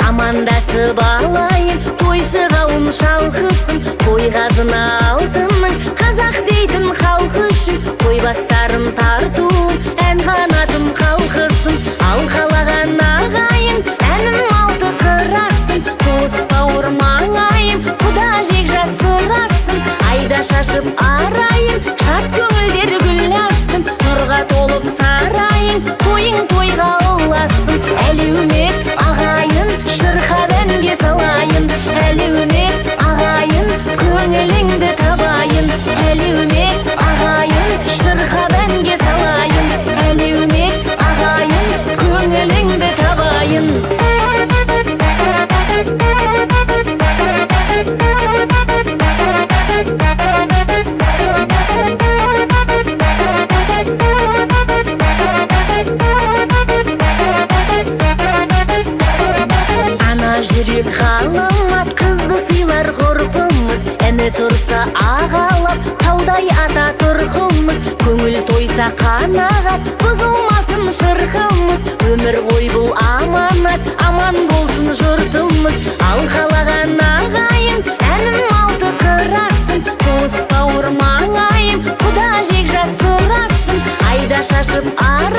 Амандасып алайын, тойшы қауым шалқысын, тойғазына алтынның қазақ дейтін халқы үшін. Тойбастарын тартуын, ән қанатым қалқысын, ал қалаған ағайын, әнім алты қырасын. Туыс бауыр маңайым, құда жекжат сұрасын, айда шашып арайын, шат көңілдер гүл ашсын. Нұрға толып сарайын, тойың тойға ұласын. Әлеумет ағайын, шырқа бәнге салайын, әлеумет ағайын, көңіліңді табайын. Әлеумет ағайын, шырқа бәнге салайын, әлеумет ағайын, көңіліңді табайын. Жүрек қаламат, қызды сыйлар ғұрпымыз, әні тұрса ағалап, таудай ата тұрқымыз. Көңіл тойса қанағат, бұзылмасын шырқымыз. Өмір ғой бұл аманат, аман болсын жұртымыз. Ал қалаған ағайын, әнім алты қырасын, туыс бауыр маңайым, құда жекжат сұрасын, айда шашып ара